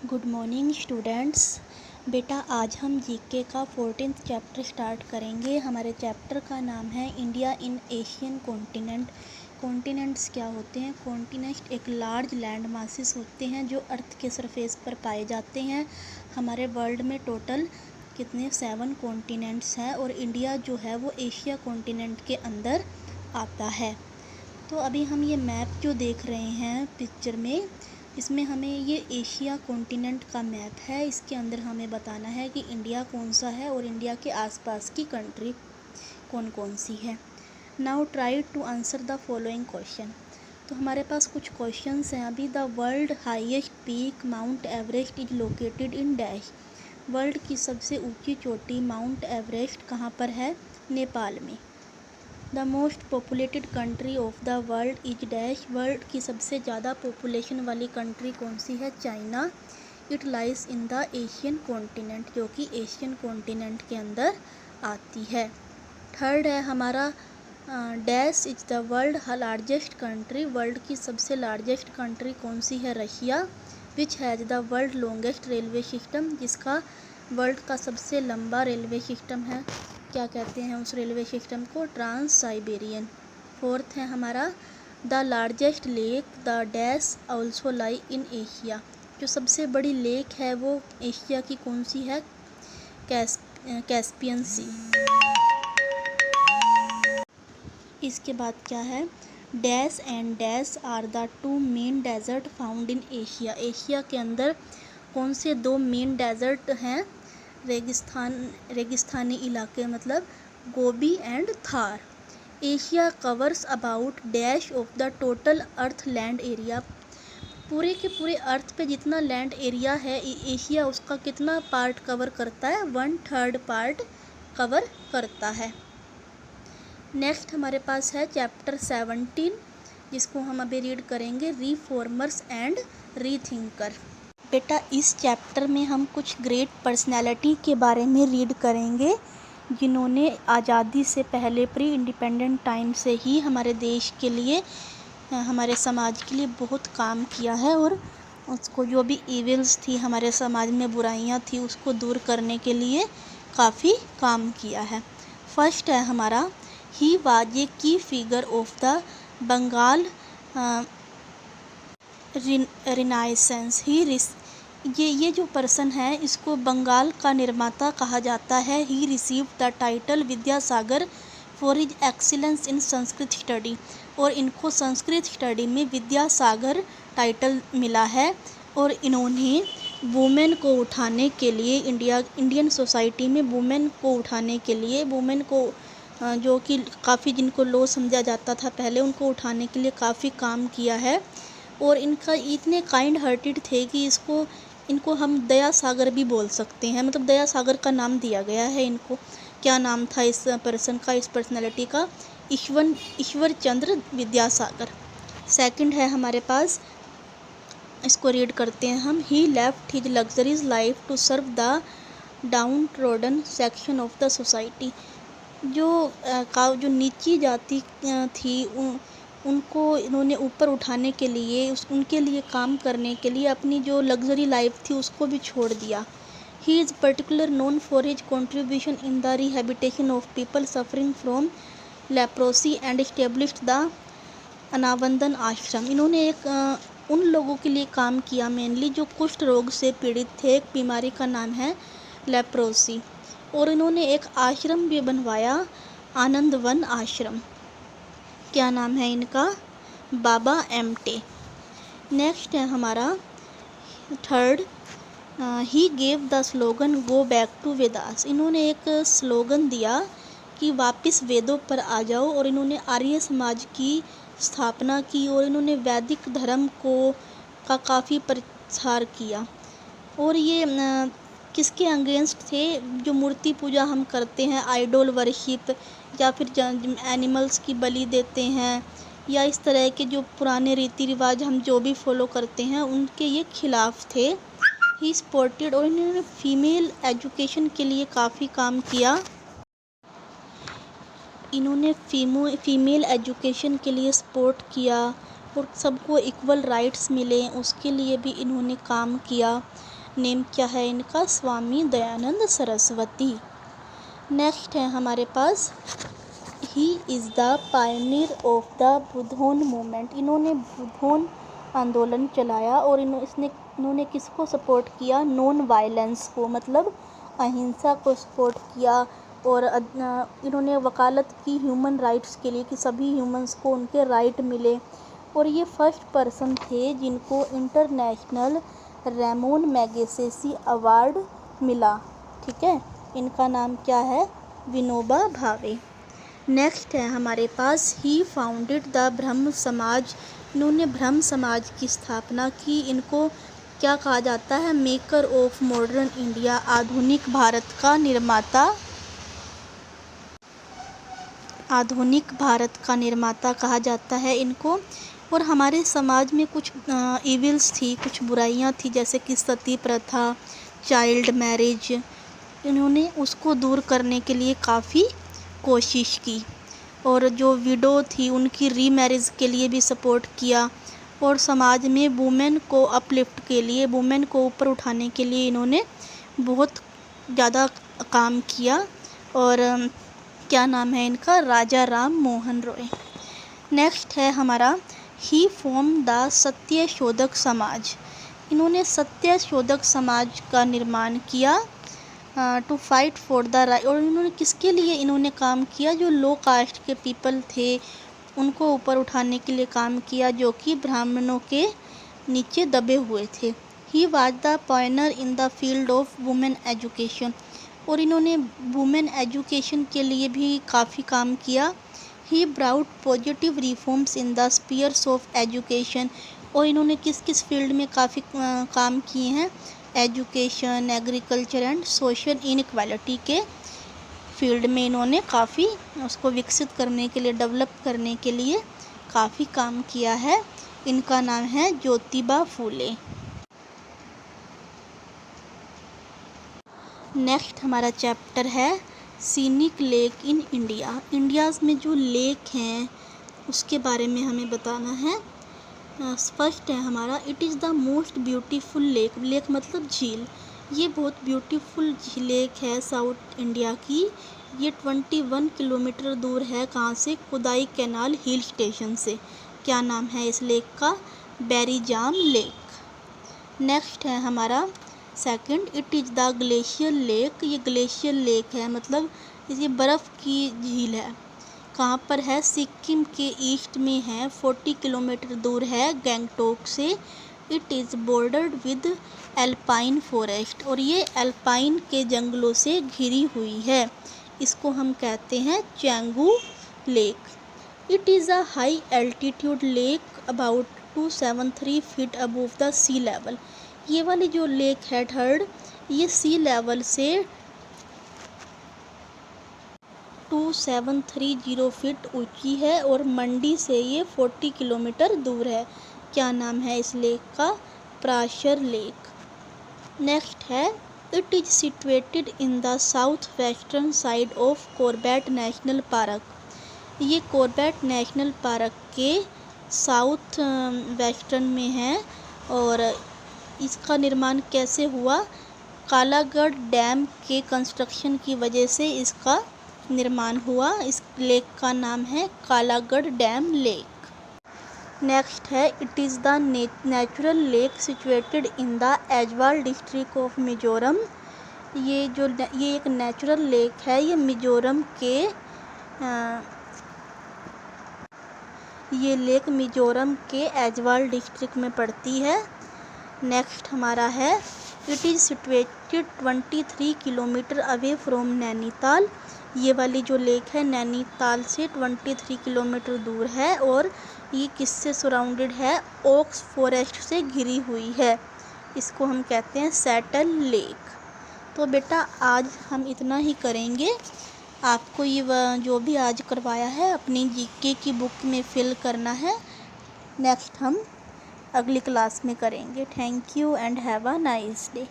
Good morning students. बेटा आज हम जीके का 14th चैप्टर स्टार्ट करेंगे। हमारे चैप्टर का नाम है India in Asian continent. Continents क्या होते हैं? कॉन्टिनेंट एक लार्ज लैंड मासेस होते हैं जो अर्थ के सरफेस पर पाए जाते हैं। हमारे वर्ल्ड में टोटल कितने 7 कॉन्टिनेंट्स हैं और इंडिया जो है वो एशिया कॉन्टिनेंट के अंदर आता है। तो अभी हम ये मैप जो देख रहे हैं पिक्चर में, इसमें हमें ये एशिया कॉन्टिनेंट का मैप है। इसके अंदर हमें बताना है कि इंडिया कौन सा है और इंडिया के आसपास की कंट्री कौन कौन सी है। Now try to answer the following question. तो हमारे पास कुछ क्वेश्चंस हैं अभी। The world highest peak Mount Everest is located in dash. World की सबसे ऊंची चोटी माउंट एवरेस्ट कहाँ पर है? नेपाल में। The most populated country of the world is dash. World की सबसे ज़्यादा पॉपुलेशन वाली कंट्री कौन सी है? China. It lies in the Asian continent, जो कि एशियन कॉन्टिनेंट के अंदर आती है। थर्ड है हमारा dash is the world largest country. World की सबसे लार्जेस्ट कंट्री कौन सी है? Russia. Which has the world longest railway system. जिसका वर्ल्ड का सबसे लंबा रेलवे सिस्टम है। क्या कहते हैं उस रेलवे सिस्टम को? Trans Siberian. फोर्थ है हमारा the largest lake the dash also lie in Asia. जो सबसे बड़ी लेक है वो एशिया की कौन सी है? Caspian sea. इसके बाद क्या है? Dash and dash are the 2 main desert found in Asia. Asia के अंदर कौन से 2 मेन डेजर्ट हैं? रेगिस्तानी इलाके, मतलब Gobi and Thar. Asia covers about dash of the total earth land area. पूरे के पूरे अर्थ पे जितना लैंड एरिया है एशिया उसका कितना पार्ट कवर करता है? 1/3 पार्ट कवर करता है। नेक्स्ट हमारे पास है चैप्टर 17, जिसको हम अभी रीड करेंगे, रिफॉर्मर्स एंड रीथिंकर। बेटा इस चैप्टर में हम कुछ ग्रेट पर्सनैलिटी के बारे में रीड करेंगे जिन्होंने आज़ादी से पहले प्री इंडिपेंडेंट टाइम से ही हमारे देश के लिए, हमारे समाज के लिए बहुत काम किया है और उसको जो भी इविल्स थी हमारे समाज में, बुराइयां थी, उसको दूर करने के लिए काफ़ी काम किया है। फर्स्ट है हमारा ही was a key figure of the Bengal renaissance. ये जो पर्सन है इसको बंगाल का निर्माता कहा जाता है। He receive the title Vidyasagar for his excellence in Sanskrit study. और इनको संस्कृत स्टडी में विद्यासागर टाइटल मिला है। और इन्होंने वुमेन को उठाने के लिए इंडियन सोसाइटी में वुमेन को उठाने के लिए, वुमेन को जो कि काफ़ी जिनको लो समझा जाता था पहले, उनको उठाने के लिए काफ़ी काम किया है। और इनका इतने काइंड हार्टेड थे कि इनको हम दया सागर भी बोल सकते हैं, मतलब दया सागर का नाम दिया गया है इनको। क्या नाम था इस पर्सन का, इस पर्सनैलिटी का? ईश्वर चंद्र विद्यासागर। सेकंड है हमारे पास, इसको रीड करते हैं हम। He left his luxuries life to serve the downtrodden section of the society. जो नीची जाति थी उनको इन्होंने ऊपर उठाने के लिए, उनके लिए काम करने के लिए अपनी जो लग्जरी लाइफ थी उसको भी छोड़ दिया। He is particular known for his contribution in the rehabilitation of people suffering from leprosy and established the Anandwan Ashram. इन्होंने उन लोगों के लिए काम किया मेनली जो कुष्ठ रोग से पीड़ित थे। एक बीमारी का नाम है लेप्रोसी। और इन्होंने एक आश्रम भी बनवाया, आनंदवन आश्रम। क्या नाम है इनका? बाबा एमटे। नेक्स्ट है हमारा third, he gave the slogan go back to Vedas. इन्होंने एक स्लोगन दिया कि वापस वेदों पर आ जाओ। और इन्होंने आर्य समाज की स्थापना की और इन्होंने वैदिक धर्म का काफ़ी प्रचार किया। और ये किसके अगेंस्ट थे? जो मूर्ति पूजा हम करते हैं, आइडोल वर्शिप, या फिर एनिमल्स की बलि देते हैं, या इस तरह के जो पुराने रीति रिवाज हम जो भी फॉलो करते हैं उनके ये खिलाफ थे। ही सपोर्टेड, और इन्होंने फीमेल एजुकेशन के लिए काफ़ी काम किया। इन्होंने फीमेल एजुकेशन के लिए सपोर्ट किया। और सबको इक्वल राइट्स मिले, उसके लिए भी इन्होंने काम किया। नेम क्या है इनका? स्वामी दयानंद सरस्वती। नेक्स्ट है हमारे पास, he is the pioneer of the Bhoodan movement. इन्होंने बुद्धोन आंदोलन चलाया और इन्होंने किसको सपोर्ट किया? नॉन वायलेंस को, मतलब अहिंसा को सपोर्ट किया। और इन्होंने वकालत की ह्यूमन राइट्स के लिए कि सभी ह्यूमंस को उनके राइट मिले। और ये फर्स्ट पर्सन थे जिनको इंटरनेशनल रेमोन मैगसेसे अवार्ड मिला। ठीक है, इनका नाम क्या है? विनोबा भावे। नेक्स्ट है हमारे पास, ही फाउंडेड द ब्रह्म समाज। इन्होंने ब्रह्म समाज की स्थापना की। इनको क्या कहा जाता है? मेकर ऑफ मॉडर्न इंडिया, आधुनिक भारत का निर्माता। आधुनिक भारत का निर्माता कहा जाता है इनको। और हमारे समाज में कुछ इविल्स थी, कुछ बुराइयां थी, जैसे कि सती प्रथा, चाइल्ड मैरिज। इन्होंने उसको दूर करने के लिए काफ़ी कोशिश की। और जो विडो थी उनकी रीमैरिज के लिए भी सपोर्ट किया। और समाज में वुमेन को अपलिफ्ट के लिए, वुमेन को ऊपर उठाने के लिए इन्होंने बहुत ज़्यादा काम किया। और क्या नाम है इनका? राजा राम मोहन रॉय। नेक्स्ट है हमारा, ही फॉर्म द सत्य शोधक समाज। इन्होंने सत्य शोधक समाज का निर्माण किया to fight for the right. और इन्होंने किसके लिए इन्होंने काम किया? जो लो कास्ट के पीपल थे उनको ऊपर उठाने के लिए काम किया, जो कि ब्राह्मणों के नीचे दबे हुए थे। He was the Pioneer in the field of women education. और इन्होंने वुमेन एजुकेशन के लिए भी काफ़ी काम किया। He brought positive reforms in the spheres of education. और इन्होंने किस किस फील्ड में काफ़ी काम किए हैं? Education, agriculture and social inequality के फील्ड में इन्होंने काफ़ी उसको विकसित करने के लिए, डेवलप करने के लिए काफ़ी काम किया है। इनका नाम है ज्योतिबा फूले। नेक्स्ट हमारा चैप्टर है scenic lake in India. India's में जो लेक हैं उसके बारे में हमें बताना है। फर्स्ट है हमारा, it is the most beautiful lake. Lake मतलब झील। ये बहुत ब्यूटीफुल लेक है साउथ इंडिया की। ये 21 किलोमीटर दूर है कहाँ से? कुदाई कैनाल हिल स्टेशन से। क्या नाम है इस लेक का? बैरीजाम लेक। नेक्स्ट है हमारा second, it is the glacier lake. ये ग्लेशियर लेक है, मतलब ये बर्फ़ की झील है। कहाँ पर है? सिक्किम के ईस्ट में है, 40 किलोमीटर दूर है गैंगटोक से। It is bordered with alpine forest. और ये एल्पाइन के जंगलों से घिरी हुई है। इसको हम कहते हैं Changu lake. It is a high altitude lake about 273 feet above the sea level. ये वाली जो लेक है थर्ड, ये सी लेवल से 2730 फीट ऊंची है। और मंडी से ये 40 किलोमीटर दूर है। क्या नाम है इस लेक का? प्राशर लेक। नेक्स्ट है, it is situated in the south western side of Corbett national park. ये कॉर्बेट नेशनल पार्क के साउथ वेस्टर्न में है। और इसका निर्माण कैसे हुआ? कालागढ़ डैम के कंस्ट्रक्शन की वजह से इसका निर्माण हुआ। इस लेक का नाम है कालागढ़ डैम लेक। नेक्स्ट है, it is the natural lake situated in the Aizawl district of Mizoram. ये एक नेचुरल लेक है। ये मिजोरम के ये लेक मिजोरम के ऐज्वाल डिस्ट्रिक्ट में पड़ती है। नेक्स्ट हमारा है, it is situated 23 kilometre away from Nainital. ये वाली जो लेक है नैनीताल से 23 किलोमीटर दूर है। और ये किससे सराउंडेड है? ओक्स फॉरेस्ट से घिरी हुई है। इसको हम कहते हैं सैटल लेक। तो बेटा आज हम इतना ही करेंगे। आपको ये जो भी आज करवाया है अपनी जीके की बुक में फिल करना है। नेक्स्ट हम अगली क्लास में करेंगे। Thank you and have a nice day.